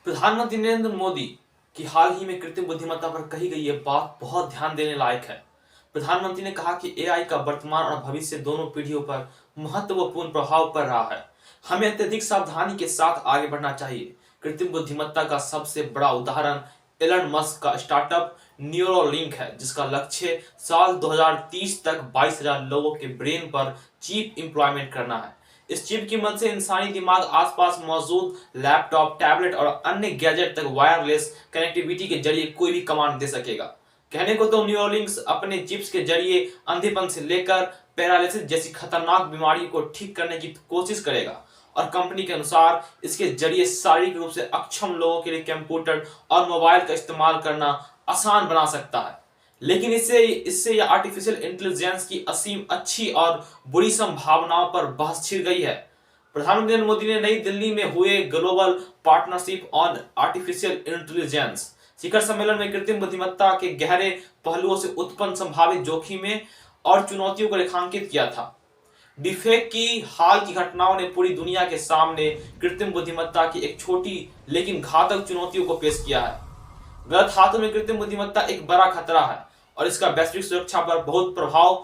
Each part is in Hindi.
प्रधानमंत्री नरेंद्र मोदी की हाल ही में कृत्रिम बुद्धिमत्ता पर कही गई ये बात बहुत ध्यान देने लायक है। प्रधानमंत्री ने कहा कि एआई का वर्तमान और भविष्य दोनों पीढ़ियों पर महत्वपूर्ण प्रभाव पड़ रहा है। हमें अत्यधिक सावधानी के साथ आगे बढ़ना चाहिए। कृत्रिम बुद्धिमत्ता का सबसे बड़ा उदाहरण एलन मस्क का स्टार्टअप न्यूरोलिंक है, जिसका लक्ष्य साल 2030 तक 22,000 लोगों के ब्रेन पर चिप इंप्लॉयमेंट करना है। इस चिप की मदद से इंसानी दिमाग आसपास मौजूद लैपटॉप, टैबलेट और अन्य गैजेट तक वायरलेस कनेक्टिविटी के जरिए कोई भी कमांड दे सकेगा। कहने को तो न्यूरोलिंक्स अपने चिप्स के जरिए अंधेपन से लेकर पैरालिसिस जैसी खतरनाक बीमारी को ठीक करने की कोशिश करेगा, और कंपनी के अनुसार इसके जरिए शारीरिक रूप से अक्षम लोगों के लिए कंप्यूटर और मोबाइल का इस्तेमाल करना आसान बना सकता है। लेकिन इससे यह आर्टिफिशियल इंटेलिजेंस की असीम अच्छी और बुरी संभावनाओं पर बहस छिड़ गई है। प्रधानमंत्री नरेंद्र मोदी ने नई दिल्ली में हुए global partnership on artificial intelligence शिखर सम्मेलन में कृत्रिम बुद्धिमत्ता के गहरे पहलुओं से उत्पन्न संभावित जोखिमें और चुनौतियों को रेखांकित किया था। डिफेक की हाल की घटनाओं ने पूरी दुनिया के सामने कृत्रिम बुद्धिमत्ता की एक छोटी लेकिन घातक चुनौतियों को पेश किया है। गलत हाथों में कृत्रिम बुद्धिमत्ता एक बड़ा खतरा है और इसका वैश्विक सुरक्षा पर बहुत प्रभाव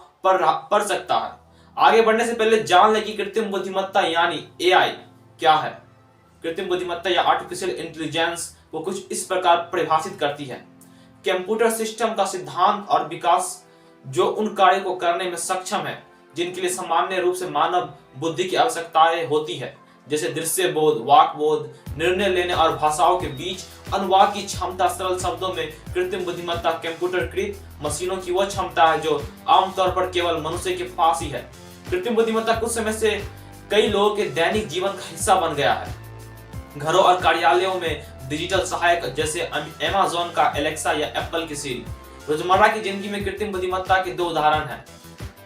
पड़ सकता है। आगे बढ़ने से पहले जान लें कि कृत्रिम बुद्धिमत्ता यानी एआई क्या है। कृत्रिम बुद्धिमत्ता या आर्टिफिशियल इंटेलिजेंस को कुछ इस प्रकार परिभाषित करती है: कंप्यूटर सिस्टम का सिद्धांत और विकास जो उन कार्यों को करने में सक्षम है जिनके लिए सामान्य रूप से मानव बुद्धि की आवश्यकताएं होती है, जैसे दृश्य बोध, वाक बोध, निर्णय लेने और भाषाओं के बीच अनुवाद की क्षमता। सरल शब्दों में कृत्रिम बुद्धिमत्ता कंप्यूटरकृत मशीनों की वह क्षमता है जो आमतौर पर केवल मनुष्य के पास ही है। कृत्रिम बुद्धिमत्ता कुछ समय से कई लोगों के दैनिक जीवन का हिस्सा बन गया है। घरों और कार्यालयों में डिजिटल सहायक जैसे अमेज़न का एलेक्सा या एप्पल की सीरी। रोजमर्रा की जिंदगी में कृत्रिम बुद्धिमत्ता के दो उदाहरण हैं।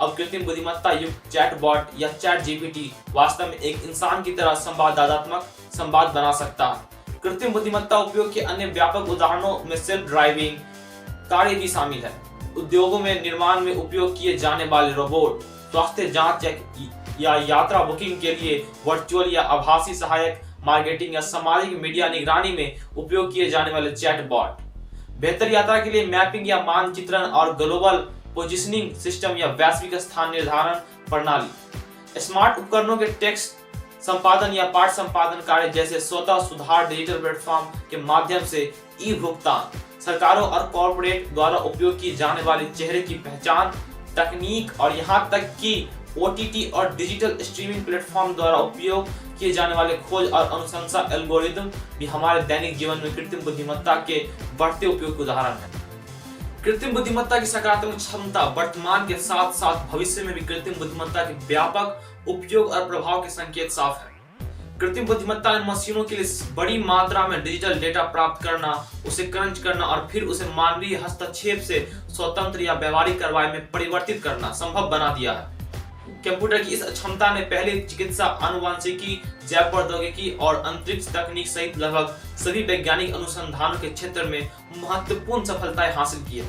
अब कृत्रिम बुद्धिमत्ता युक्त चैटबॉट या चैट जीपीटी वास्तव में एक इंसान की तरह संवादात्मक संवाद बना सकता है। कृत्रिम बुद्धिमत्ता उपयोग के अन्य व्यापक उदाहरणों में सेल्फ ड्राइविंग कार्य भी शामिल है। उद्योगों में निर्माण में उपयोग किए जाने वाले रोबोट, स्वास्थ्य जांच या यात्रा बुकिंग के लिए वर्चुअल या आभासी सहायक, मार्केटिंग या सामाजिक मीडिया निगरानी में उपयोग किए जाने वाले चैटबॉट, बेहतर यात्रा के लिए मैपिंग या मानचित्रण और ग्लोबल पोजिशनिंग सिस्टम या वैश्विक स्थान निर्धारण प्रणाली, स्मार्ट उपकरणों के टेक्स्ट संपादन या पाठ संपादन कार्य जैसे स्वतः सुधार डिजिटल प्लेटफॉर्म के माध्यम से ई भुगतान, सरकारों और कॉर्पोरेट द्वारा उपयोग की जाने वाली चेहरे की पहचान तकनीक, और यहाँ तक कि ओटीटी और डिजिटल स्ट्रीमिंग प्लेटफॉर्म द्वारा उपयोग किए जाने वाले खोज और अनुशंसा एल्गोरिदम भी हमारे दैनिक जीवन में कृत्रिम बुद्धिमत्ता के बढ़ते उपयोग के उदाहरण हैं। कृत्रिम बुद्धिमत्ता की सकारात्मक क्षमता वर्तमान के साथ साथ भविष्य में भी कृत्रिम बुद्धिमत्ता के व्यापक उपयोग और प्रभाव के संकेत साफ है। कृत्रिम बुद्धिमत्ता इन मशीनों के लिए बड़ी मात्रा में डिजिटल डेटा प्राप्त करना, उसे क्रंच करना और फिर उसे मानवीय हस्तक्षेप से स्वतंत्र या व्यवहारिक कार्रवाई में परिवर्तित करना संभव बना दिया है। कंप्यूटर की इस क्षमता ने पहले चिकित्सा, आनुवंशिकी, जैव प्रौद्योगिकी और अंतरिक्ष तकनीक सहित लगभग सभी वैज्ञानिक अनुसंधानों के क्षेत्र में महत्वपूर्ण सफलताएं हासिल की है।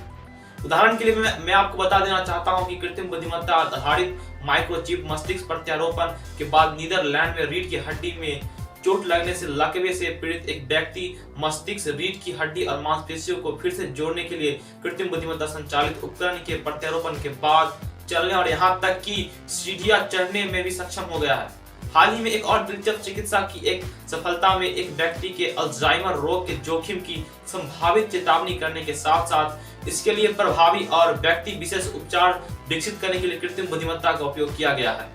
उदाहरण के लिए मैं आपको बता देना चाहता हूं कि कृत्रिम बुद्धिमत्ता आधारित माइक्रोचिप मस्तिष्क प्रत्यारोपण के बाद नीदरलैंड में रीढ़ की हड्डी में चोट लगने से लकवे से पीड़ित एक व्यक्ति मस्तिष्क, रीढ़ की हड्डी और मांसपेशियों को फिर से जोड़ने के लिए कृत्रिम बुद्धिमत्ता संचालित उपकरण के प्रत्यारोपण के बाद चलने और यहाँ तक कि सीढ़ियां चढ़ने में भी सक्षम हो गया है। हाल ही में एक और दिलचस्प चिकित्सा की एक सफलता में एक व्यक्ति के अल्जाइमर रोग के जोखिम की संभावित चेतावनी करने के साथ साथ इसके लिए प्रभावी और व्यक्ति विशेष उपचार विकसित करने के लिए कृत्रिम बुद्धिमत्ता का उपयोग किया गया है।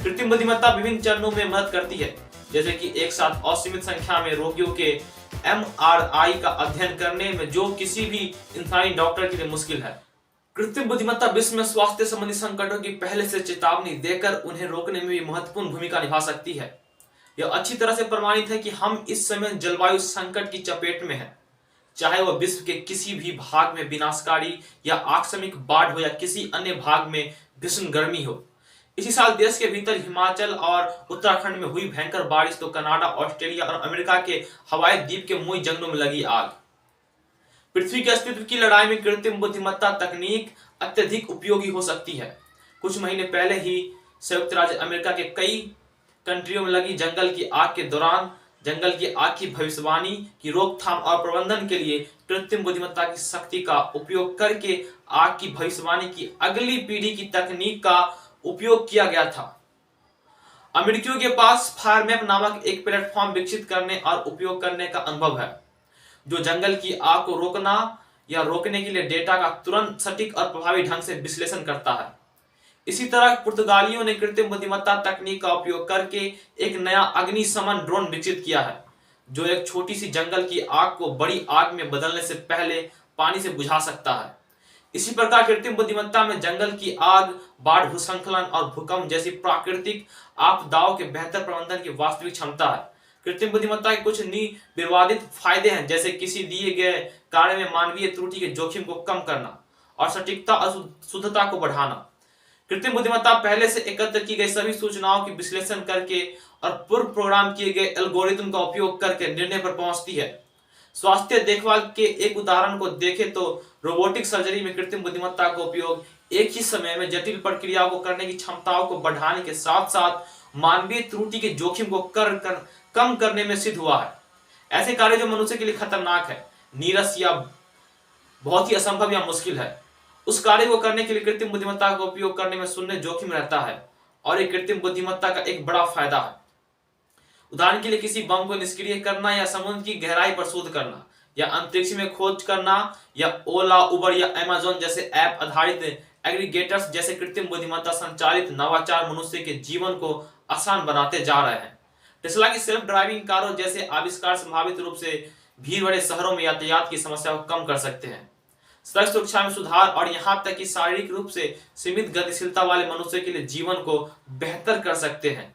कृत्रिम बुद्धिमत्ता विभिन्न चरणों में मदद करती है, जैसे कि एक साथ असीमित संख्या में रोगियों के एमआरआई का अध्ययन करने में जो किसी भी इंसानी डॉक्टर के लिए मुश्किल है। कृत्रिम बुद्धिमत्ता विश्व में स्वास्थ्य संबंधी संकटों की पहले से चेतावनी देकर उन्हें रोकने में भी महत्वपूर्ण भूमिका निभा सकती है। यह अच्छी तरह से प्रमाणित है कि हम इस समय जलवायु संकट की चपेट में हैं, चाहे वह विश्व के किसी भी भाग में विनाशकारी या आकस्मिक बाढ़ हो या किसी अन्य भाग में भीषण गर्मी हो। इसी साल देश के भीतर हिमाचल और उत्तराखंड में हुई भयंकर बारिश तो कनाडा, ऑस्ट्रेलिया और अमेरिका के हवाई द्वीप के मुई जंगलों में लगी आग। पृथ्वी के अस्तित्व की लड़ाई में कृत्रिम बुद्धिमत्ता तकनीक अत्यधिक उपयोगी हो सकती है। कुछ महीने पहले ही संयुक्त राज्य अमेरिका के कई कंट्रियों में लगी जंगल की आग के दौरान जंगल की आग की भविष्यवाणी की रोकथाम और प्रबंधन के लिए कृत्रिम बुद्धिमत्ता की शक्ति का उपयोग करके आग की भविष्यवाणी की अगली पीढ़ी की तकनीक का उपयोग किया गया था। अमेरिकियों के पास फायरमैप नामक एक प्लेटफॉर्म विकसित करने और उपयोग करने का अनुभव है, जो जंगल की आग को रोकना या रोकने के लिए डेटा का तुरंत, सटीक और प्रभावी ढंग से विश्लेषण करता है। इसी तरह पुर्तगालियों ने कृत्रिम बुद्धिमत्ता तकनीक का उपयोग करके एक नया अग्निशमन ड्रोन विकसित किया है, जो एक छोटी सी जंगल की आग को बड़ी आग में बदलने से पहले पानी से बुझा सकता है। इसी प्रकार कृत्रिम बुद्धिमत्ता में जंगल की आग, बाढ़, भूस्खलन और भूकंप जैसी प्राकृतिक आपदाओं के बेहतर प्रबंधन की वास्तविक क्षमता है। कृत्रिम बुद्धिमत्ता के कुछ निर्विवादित फायदे हैं, जैसे किसी दिए गए कार्य में मानवीय त्रुटि के जोखिम को कम करना और सटीकता और शुद्धता को बढ़ाना। कृत्रिम बुद्धिमत्ता पहले से एकत्र की गई सभी सूचनाओं की विश्लेषण करके और पूर्व प्रोग्राम किए गए एल्गोरिथम का उपयोग करके निर्णय पर पहुंचती है। स्वास्थ्य देखभाल के एक उदाहरण को देखें तो रोबोटिक सर्जरी में कृत्रिम बुद्धिमत्ता का उपयोग एक ही समय में जटिल प्रक्रियाओं को करने की क्षमताओं को बढ़ाने के साथ साथ मानवीय त्रुटि के जोखिम को कम करने में सिद्ध हुआ है। ऐसे कार्य जो मनुष्य के लिए खतरनाक है, नीरस या बहुत ही असंभव या मुश्किल है, उस कार्य को करने के लिए कृत्रिम बुद्धिमत्ता का उपयोग करने में शून्य जोखिम रहता है और एक कृत्रिम बुद्धिमत्ता का एक बड़ा फायदा है। उदाहरण के लिए किसी बम को निष्क्रिय करना या समुद्र की गहराई पर शोध करना या अंतरिक्ष में खोज करना या ओला, उबर या अमेज़न जैसे ऐप आधारित एग्रीगेटर्स जैसे कृत्रिम बुद्धिमत्ता संचालित नवाचार मनुष्य के जीवन को आसान बनाते जा रहे हैं। टेस्ला की सेल्फ ड्राइविंग कारों जैसे आविष्कार संभावित रूप से भीड़ भरे शहरों में यातायात की समस्या को कम कर सकते हैं, सड़क सुरक्षा में सुधार और यहां तक कि शारीरिक रूप से सीमित गतिशीलता वाले मनुष्य के लिए जीवन को बेहतर कर सकते हैं।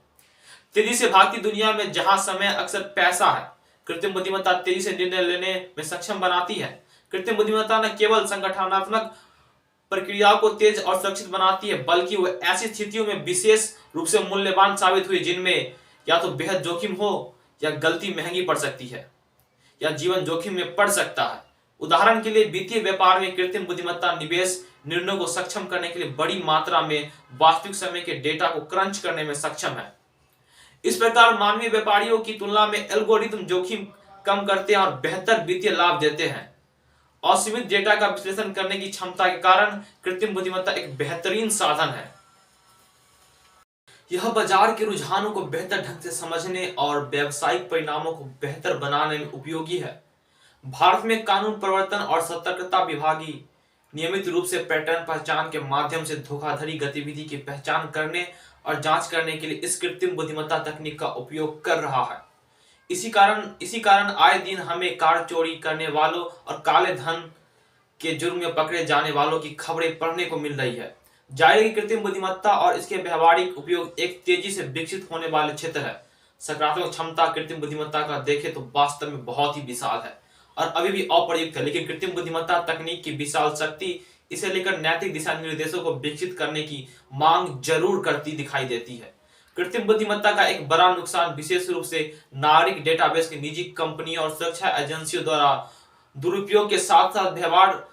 तेजी से भागती दुनिया में जहां समय अक्सर पैसा है, कृत्रिम बुद्धिमत्ता तेजी से निर्णय लेने में सक्षम बनाती है। कृत्रिम बुद्धिमत्ता न केवल संगठनात्मक प्रक्रियाओं को तेज और सुरक्षित बनाती है, बल्कि वह ऐसी स्थितियों में विशेष रूप से मूल्यवान साबित हुई जिनमें या तो बेहद जोखिम हो या गलती महंगी पड़ सकती है या जीवन जोखिम में पड़ सकता है। उदाहरण के लिए वित्तीय व्यापार में कृत्रिम बुद्धिमत्ता निवेश निर्णयों को सक्षम करने के लिए बड़ी मात्रा में वास्तविक समय के डेटा को क्रंच करने में सक्षम है। इस प्रकार मानवीय व्यापारियों की तुलना में एल्गोरिथम जोखिम कम करते हैं और बेहतर वित्तीय लाभ देते हैं। असीमित डेटा का विश्लेषण करने की क्षमता के कारण कृत्रिम बुद्धिमत्ता एक बेहतरीन साधन है। यह बाजार के रुझानों को बेहतर ढंग से समझने और व्यावसायिक परिणामों को बेहतर बनाने में उपयोगी है। भारत में कानून प्रवर्तन और सतर्कता विभागी नियमित रूप से पैटर्न पहचान के माध्यम से धोखाधड़ी गतिविधि की पहचान करने और जांच करने के लिए इस कृत्रिम बुद्धिमत्ता तकनीक का उपयोग कर रहा है। इसी कारण आए दिन हमें कार चोरी करने वालों और काले धन के जुर्म में पकड़े जाने वालों की खबरें पढ़ने को मिल रही है। जाहिर है कि कृत्रिम बुद्धिमत्ता और इसके व्यवहारिक उपयोग एक तेजी से विकसित होने वाले क्षेत्र है। सकारात्मक क्षमता कृत्रिम बुद्धिमत्ता का देखें तो वास्तव में बहुत ही विशाल है और अभी भी अप्रयुक्त है, लेकिन कृत्रिम बुद्धिमत्ता तकनीक की विशाल शक्ति इसे लेकर नैतिक दिशा निर्देशों को विकसित करने की मांग जरूर करती दिखाई देती है। कृत्रिम बुद्धिमत्ता का एक बड़ा नुकसान विशेष रूप से नागरिक डेटाबेस की निजी कंपनियों और सुरक्षा एजेंसियों द्वारा दुरुपयोग के साथ साथ व्यवहार,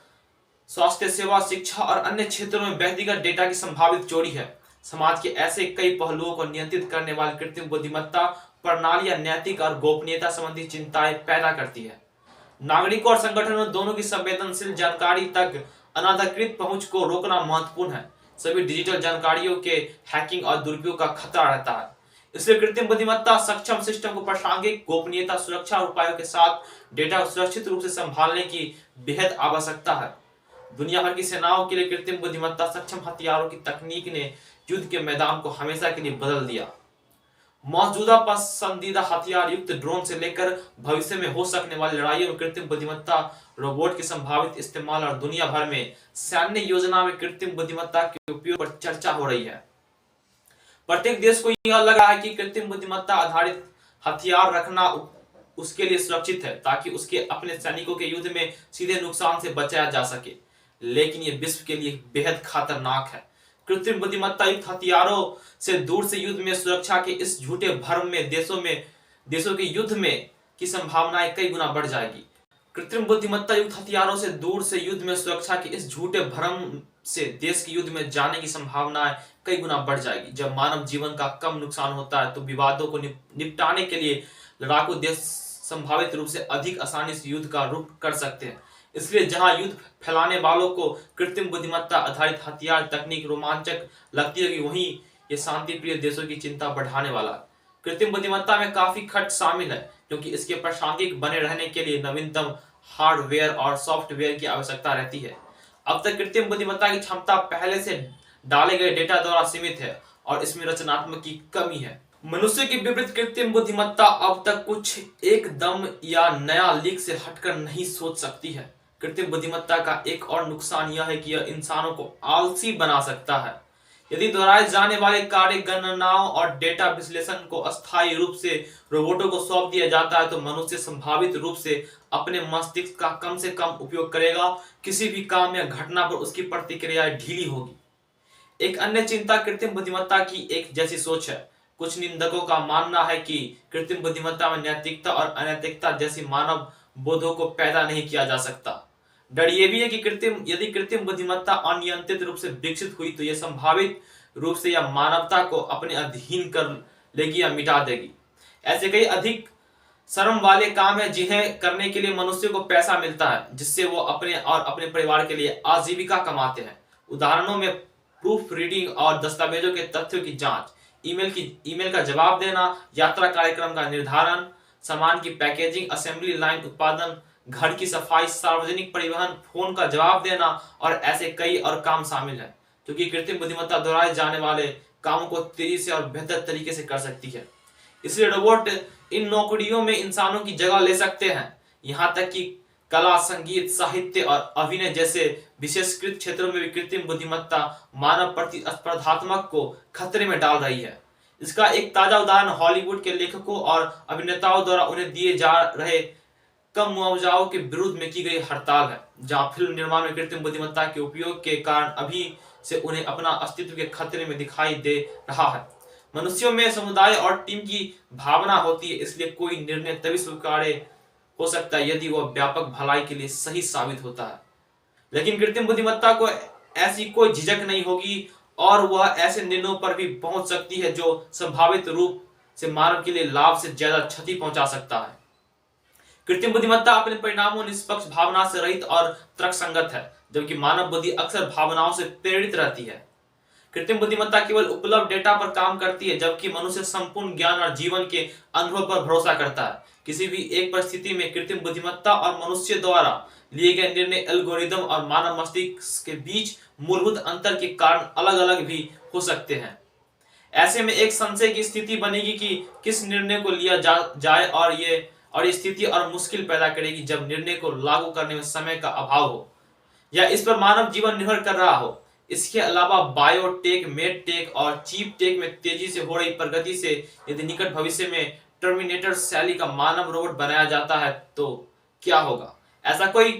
स्वास्थ्य सेवा, शिक्षा और अन्य क्षेत्रों में व्यक्तिगत डेटा की संभावित चोरी है। समाज के ऐसे कई पहलुओं को नियंत्रित करने वाली कृत्रिम बुद्धिमत्ता प्रणालियां नैतिक और गोपनीयता संबंधी चिंताएं पैदा करती है। नागरिकों और संगठनों दोनों की संवेदनशील जानकारी तक अनधिकृत पहुंच को रोकना महत्वपूर्ण है। सभी डिजिटल जानकारियों के हैकिंग और दुरुपयोग का खतरा रहता है। इसलिए कृत्रिम बुद्धिमत्ता सक्षम सिस्टम को प्रासंगिक गोपनीयता सुरक्षा उपायों के साथ डेटा को सुरक्षित रूप से संभालने की बेहद आवश्यकता है। दुनिया भर की सेनाओं के लिए कृत्रिम बुद्धिमत्ता सक्षम हथियारों की तकनीक ने युद्ध के मैदान को हमेशा के लिए बदल दिया। मौजूदा पसंदीदा हथियार युक्त ड्रोन से लेकर भविष्य में हो सकने वाली लड़ाइयों में कृत्रिम बुद्धिमत्ता, रोबोट के संभावित इस्तेमाल और दुनिया भर में सैन्य योजना में कृत्रिम बुद्धिमत्ता के उपयोग पर चर्चा हो रही है। प्रत्येक देश को यह लग रहा है कि कृत्रिम बुद्धिमत्ता आधारित हथियार रखना उसके लिए सुरक्षित है, ताकि उसके अपने सैनिकों के युद्ध में सीधे नुकसान से बचाया जा सके, लेकिन यह विश्व के लिए बेहद खतरनाक है। कृत्रिम बुद्धिमत्ता युक्त हथियारों से दूर से युद्ध में सुरक्षा के इस झूठे भ्रम में देशों के युद्ध में की संभावनाएं कई गुना बढ़ जाएगी। कृत्रिम बुद्धिमत्ता युक्त हथियारों से दूर से युद्ध में सुरक्षा के इस झूठे भ्रम से देश के युद्ध में जाने की संभावनाएं कई गुना बढ़ जाएगी। जब मानव जीवन का कम नुकसान होता है तो विवादों को निपटाने के लिए लड़ाकू देश संभावित रूप से अधिक आसानी से युद्ध का रुख कर सकते हैं। इसलिए जहां युद्ध फैलाने वालों को कृत्रिम बुद्धिमत्ता आधारित हथियार तकनीक रोमांचक लगती है, कि वहीं ये शांति प्रिय देशों की चिंता बढ़ाने वाला है। कृत्रिम बुद्धिमत्ता में काफी खर्च शामिल है, क्योंकि इसके प्रासंगिक बने रहने के लिए नवीनतम हार्डवेयर और सॉफ्टवेयर की आवश्यकता रहती है। अब तक कृत्रिम बुद्धिमत्ता की क्षमता पहले से डाले गए डेटा द्वारा सीमित है और इसमें रचनात्मक की कमी है। मनुष्य के विपरीत कृत्रिम बुद्धिमत्ता अब तक कुछ एकदम या नया लीक से हटकर नहीं सोच सकती है। कृत्रिम बुद्धिमत्ता का एक और नुकसान यह है कि यह इंसानों को आलसी बना सकता है। यदि दोहराए जाने वाले कार्य गणनाओं और डेटा विश्लेषण को अस्थायी रूप से रोबोटों को सौंप दिया जाता है, तो मनुष्य संभावित रूप से अपने मस्तिष्क का कम से कम उपयोग करेगा। किसी भी काम या घटना पर उसकी प्रतिक्रिया ढीली होगी। एक अन्य चिंता कृत्रिम बुद्धिमत्ता की एक जैसी सोच है। कुछ निंदकों का मानना है कि कृत्रिम बुद्धिमत्ता में नैतिकता और अनैतिकता जैसी मानव बोधों को पैदा नहीं किया जा सकता। डर यह भी है कि यदि कृत्रिम बुद्धिमत्ता अनियंत्रित रूप से विकसित हुई, तो यह संभावित रूप से या मानवता को अपने अधीन कर लेगी या मिटा देगी। ऐसे कई अधिक श्रम वाले काम है जिन्हें करने के लिए मनुष्य को पैसा मिलता है, जिससे वो अपने और अपने परिवार के लिए आजीविका कमाते हैं। उदाहरणों में प्रूफ रीडिंग और दस्तावेजों के तथ्यों की जांच, ईमेल का जवाब देना, यात्रा कार्यक्रम का निर्धारण, सामान की पैकेजिंग, असेंबली लाइन उत्पादन, घर की सफाई, सार्वजनिक परिवहन, फोन का जवाब देना और ऐसे कई और काम शामिल है, क्योंकि कृत्रिम बुद्धिमत्ता दोहराए जाने वाले कामों को तेजी से और बेहतर तरीके से कर सकती है। इसलिए रोबोट इन नौकरियों में इंसानों की जगह ले सकते हैं। यहाँ तक कि कला, संगीत, साहित्य और अभिनय जैसे विशेषकृत क्षेत्रों में भी कृत्रिम बुद्धिमत्ता मानव प्रतिस्पर्धात्मक को खतरे में डाल रही है। इसका एक ताजा उदाहरण हॉलीवुड के लेखकों और अभिनेताओं द्वारा उन्हें दिए जा रहे कम मुआवजाओं के विरुद्ध में की गई हड़ताल है, जहां फिल्म निर्माण में कृत्रिम बुद्धिमत्ता के उपयोग के कारण अभी से उन्हें अपना अस्तित्व के खतरे में दिखाई दे रहा है। मनुष्यों में समुदाय और टीम की भावना होती है, इसलिए कोई निर्णय तभी स्वीकार्य हो सकता है यदि वह व्यापक भलाई के लिए सही साबित होता है। लेकिन कृत्रिम बुद्धिमत्ता को ऐसी कोई झिझक नहीं होगी और वह ऐसे निर्णयों पर भी पहुंच सकती है जो संभावित रूप से मानव के लिए लाभ से ज्यादा क्षति पहुंचा सकता है। कृत्रिम बुद्धिमत्ता अपने परिणामों निष्पक्ष, भावना से रहित और तर्कसंगत है, जबकि मानव बुद्धि अक्सर भावनाओं से प्रेरित रहती है। कृत्रिम बुद्धिमत्ता केवल उपलब्ध डेटा पर काम करती है, जबकि मनुष्य संपूर्ण ज्ञान और जीवन के अनुभव पर भरोसा करता है। किसी भी एक परिस्थिति में कृत्रिम बुद्धिमत्ता और मनुष्य द्वारा लिए गए निर्णय, एल्गोरिदम और मानव मस्तिष्क के बीच मूलभूत अंतर के कारण अलग अलग भी हो सकते हैं। ऐसे में एक संशय की स्थिति बनेगी कि किस निर्णय को लिया जाए और ये स्थिति और मुश्किल पैदा करेगी जब निर्णय को लागू करने में समय का अभाव हो या इस पर मानव जीवन निर्भर कर रहा हो। इसके अलावा बायोटेक, मेडटेक और चीप टेक में तेजी से हो रही प्रगति से यदि निकट भविष्य में टर्मिनेटर शैली का मानव रोबोट बनाया जाता है तो क्या होगा? ऐसा कोई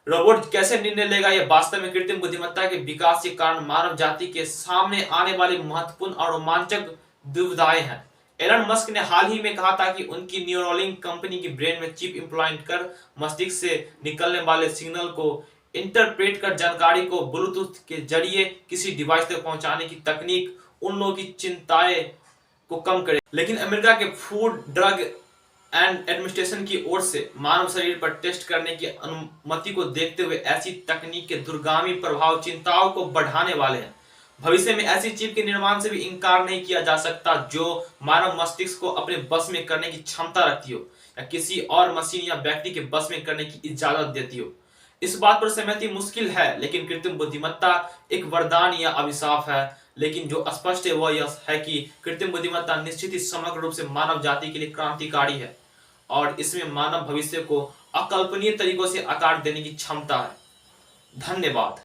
रोबोट कैसे निर्णय लेगा? यह वास्तव में कृत्रिम बुद्धिमत्ता के विकास के कारण मानव जाति के सामने आने वाली महत्वपूर्ण और रोमांचक दुविधाएं हैं। एलन मस्क ने हाल ही में कहा था कि उनकी न्यूरोलिंक कंपनी की ब्रेन में चिप इंप्लांट कर मस्तिष्क से निकलने वाले सिग्नल को इंटरप्रेट कर जानकारी को ब्लूटूथ के जरिए किसी डिवाइस तक पहुंचाने की तकनीक उन लोगों की चिंताएं को कम करे। लेकिन अमेरिका के फूड ड्रग एंड एडमिनिस्ट्रेशन की ओर से मानव शरीर पर टेस्ट करने की अनुमति को देखते हुए ऐसी तकनीक के दूरगामी प्रभाव चिंताओं को बढ़ाने वाले हैं। भविष्य में ऐसी चिप के निर्माण से भी इनकार नहीं किया जा सकता जो मानव मस्तिष्क को अपने बस में करने की क्षमता रखती हो या किसी और मशीन या व्यक्ति के बस में करने की इजाजत देती हो। इस बात पर सहमति मुश्किल है, लेकिन कृत्रिम बुद्धिमत्ता एक वरदान या अभिशाप है। लेकिन जो स्पष्ट है वह यह है कि कृत्रिम बुद्धिमत्ता निश्चित ही समग्र रूप से मानव जाति के लिए क्रांतिकारी है और इसमें मानव भविष्य को अकल्पनीय तरीकों से आकार देने की क्षमता है। धन्यवाद।